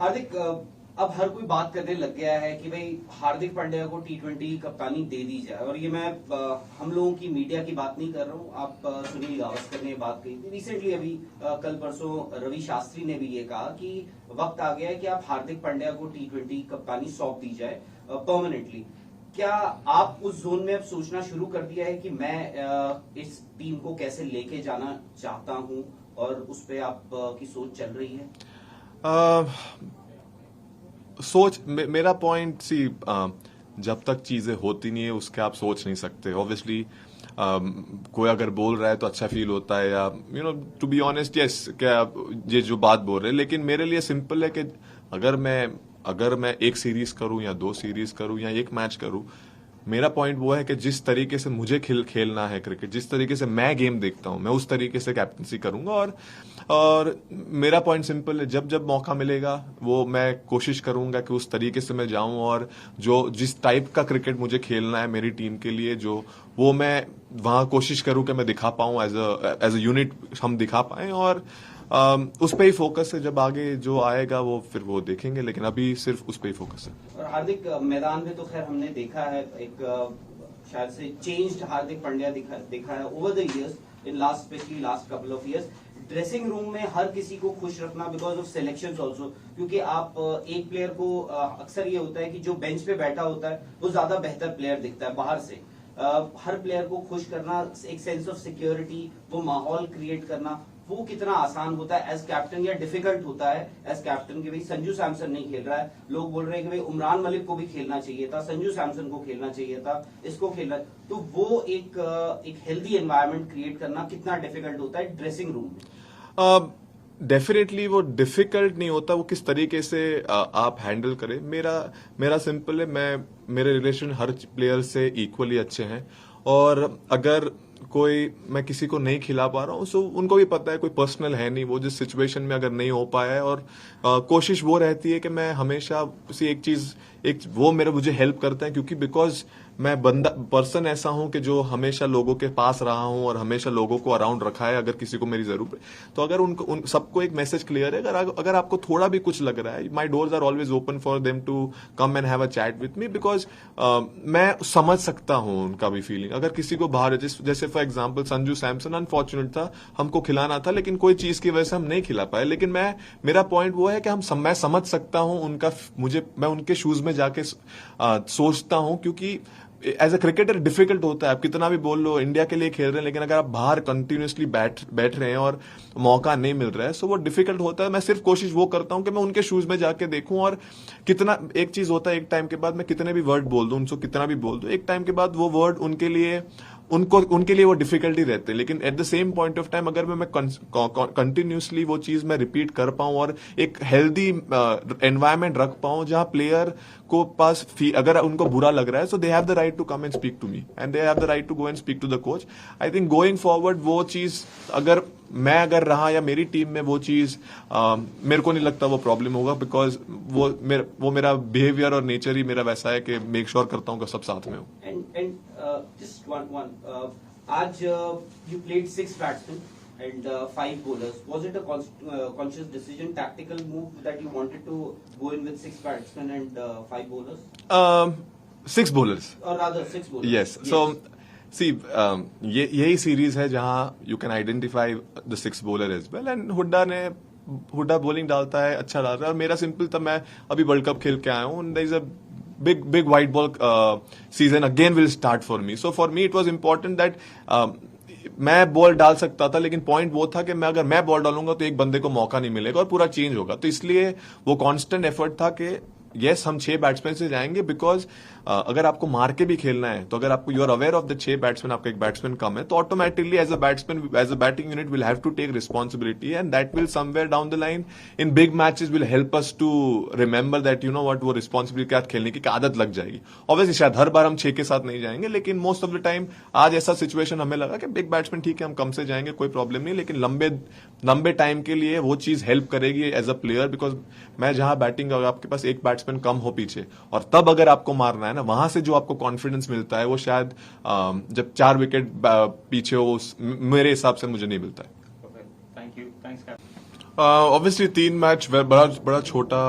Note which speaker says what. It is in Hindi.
Speaker 1: हार्दिक, अब हर कोई बात करने लग गया है कि भाई हार्दिक पांड्या को टी20 कप्तानी दे दी जाए। और ये मैं हम लोगों की मीडिया की बात नहीं कर रहा हूँ। आप सुनील गावस्कर ने बात कही थी रिसेंटली, अभी कल परसों रवि शास्त्री ने भी ये कहा कि वक्त आ गया है कि आप हार्दिक पांड्या को टी20 कप्तानी सौंप दी जाए परमानेंटली। क्या आप उस जोन में अब सोचना शुरू कर दिया है कि मैं इस टीम को कैसे लेके जाना चाहता हूँ, और उस पर आप की सोच चल रही है?
Speaker 2: सोच मेरा पॉइंट जब तक चीजें होती नहीं है उसके आप सोच नहीं सकते। ऑब्वियसली कोई अगर बोल रहा है तो अच्छा फील होता है, या टू बी ऑनेस्ट यस, क्या ये जो बात बोल रहे हैं। लेकिन मेरे लिए सिंपल है कि अगर मैं एक सीरीज करूं या 2 सीरीज करूं या एक मैच करूं, मेरा पॉइंट वो है कि जिस तरीके से मुझे खेलना है क्रिकेट, जिस तरीके से मैं गेम देखता हूं, मैं उस तरीके से कैप्टनसी करूंगा। और मेरा पॉइंट सिंपल है, जब जब मौका मिलेगा वो मैं कोशिश करूंगा कि उस तरीके से मैं जाऊं, और जो जिस टाइप का क्रिकेट मुझे खेलना है मेरी टीम के लिए, जो वो मैं वहां कोशिश करूं कि मैं दिखा पाऊं, एज अ यूनिट हम दिखा पाएं। और उस पे ही फोकस है। जब आगे जो आएगा वो फिर वो देखेंगे, लेकिन अभी सिर्फ उस पे ही फोकस है।
Speaker 1: और हार्दिक, मैदान में तो खैर हमने देखा है एक शायद से चेंज्ड हार्दिक पांड्या देखा है over the years, in specially last couple of years. Dressing room में हर किसी को खुश रखना बिकॉज ऑफ सिलेक्शंस आल्सो, क्योंकि आप एक प्लेयर को अक्सर ये होता है कि जो बेंच पे बैठा होता है वो ज्यादा बेहतर प्लेयर दिखता है बाहर से। हर प्लेयर को खुश करना, एक सेंस ऑफ सिक्योरिटी, वो माहौल क्रिएट करना, वो कितना आसान होता है एज कैप्टन या डिफिकल्ट होता है एज कैप्टन? कि भाई संजू सैमसन नहीं खेल रहा है, लोग बोल रहे हैं कि भाई उमरान मलिक को भी खेलना चाहिए था, संजू सैमसन को खेलना चाहिए था, इसको खेलना। तो वो एक हेल्दी एनवायरनमेंट क्रिएट करना कितना डिफिकल्ट होता है ड्रेसिंग रूम में?
Speaker 2: डेफिनेटली वो डिफिकल्ट नहीं होता, वो किस तरीके से आप हैंडल करें। मेरा सिंपल है, मेरे रिलेशन हर प्लेयर से इक्वली अच्छे हैं। और अगर मैं किसी को नहीं खिला पा रहा हूँ, सो उनको भी पता है कोई पर्सनल है नहीं, वो जिस सिचुएशन में अगर नहीं हो पाया है। और कोशिश वो रहती है कि मैं हमेशा वो मुझे हेल्प करता है, क्योंकि बिकॉज मैं पर्सन ऐसा हूं कि जो हमेशा लोगों के पास रहा हूं और हमेशा लोगों को अराउंड रखा है अगर किसी को मेरी जरूरत है। तो अगर उन सबको एक मैसेज क्लियर है, अगर आपको थोड़ा भी कुछ लग रहा है, my doors are always open for them to come and have a chat with me, because मैं समझ सकता हूं उनका भी फीलिंग। अगर किसी को बाहर, जैसे for example Sanju Samson unfortunate था, हमको खिलाना था लेकिन कोई चीज की वजह से हम नहीं खिला पाए। लेकिन मेरा पॉइंट वो है कि मैं समझ सकता हूं उनका, मैं उनके शूज में जाके सोचता हूं, क्योंकि एज अ क्रिकेटर डिफिकल्ट होता है। आप कितना भी बोल लो इंडिया के लिए खेल रहे हैं, लेकिन अगर आप बाहर कंटिन्यूसली बैठ रहे हैं और मौका नहीं मिल रहा है, सो वो डिफिकल्ट होता है। मैं सिर्फ कोशिश वो करता हूं कि मैं उनके शूज में जाके देखूं, और कितना, एक चीज होता है, एक टाइम के बाद मैं कितने भी वर्ड बोल दूं, उनको कितना भी बोल दूं, एक टाइम के बाद वो वर्ड उनके लिए वो डिफिकल्टी रहते हैं। लेकिन at the same point of time अगर मैं कंटिन्यूसली वो चीज मैं रिपीट कर पाऊं और एक हेल्दी एनवायरमेंट रख पाऊं जहां प्लेयर को पास अगर उनको बुरा लग रहा है, so they have the right to come and speak to me, and they have the right to go and speak to the coach. I think going forward वो चीज अगर रहा या मेरी टीम में वो चीज, मेरे को नहीं लगता वो प्रॉब्लम होगा, बिकॉज वो मेरा बिहेवियर और नेचर ही मेरा वैसा है कि मेक श्योर करता हूँ कि सब साथ में हो।
Speaker 1: Just one. आज you played 6 batsmen and 5 bowlers. Was it a conscious decision, tactical move that you wanted to go in with 6 batsmen and 5 bowlers?
Speaker 2: 6 bowlers.
Speaker 1: Or rather 6 bowlers.
Speaker 2: Yes. So see, यही सीरीज है जहां you can identify the 6 bowler as well, and Hooda bowling डालता है, अच्छा डाल रहा है। और मेरा सिंपल था, मैं अभी वर्ल्ड कप खेल के आया हूँ, there is a big white ball season again will start for me. So for me it was important that मैं बॉल डाल सकता था, लेकिन पॉइंट वो था कि अगर मैं बॉल डालूंगा तो एक बंदे को मौका नहीं मिलेगा और पूरा चेंज होगा। तो इसलिए वो कांस्टेंट एफर्ट था कि यस, हम 6 बैट्समैन से जाएंगे, बिकॉज अगर आपको मार के भी खेलना है, तो अगर आपको you are aware of the 6 batsman, आपका एक बैट्समैन कम है, तो automatically as a batsman, as a batting unit will have to take responsibility, and that will somewhere down the line in big matches will help us to remember that you know what, वो रिस्पॉन्सिबिलिटी के साथ खेलने की आदत लग जाएगी। ऑब्वियसली शायद हर बार हम 6 के साथ नहीं जाएंगे, लेकिन मोस्ट ऑफ द टाइम आज ऐसा सिचुएशन हमें लगा कि बिग बैट्समैन ठीक है, हम कम से जाएंगे, कोई प्रॉब्लम नहीं, लेकिन लंबे टाइम के लिए वो चीज हेल्प करेगी एज अ प्लेयर, बिकॉज मैं जहां बैटिंग, आपके पास एक बैट्समैन कम हो पीछे, और तब अगर आपको मारना है ना, वहां से जो आपको कॉन्फिडेंस मिलता है वो शायद जब 4 विकेट पीछे हो, मेरे हिसाब से मुझे नहीं मिलता है।
Speaker 1: Thank you.
Speaker 2: ऑब्वियसली 3 मैच बड़ा बड़ा छोटा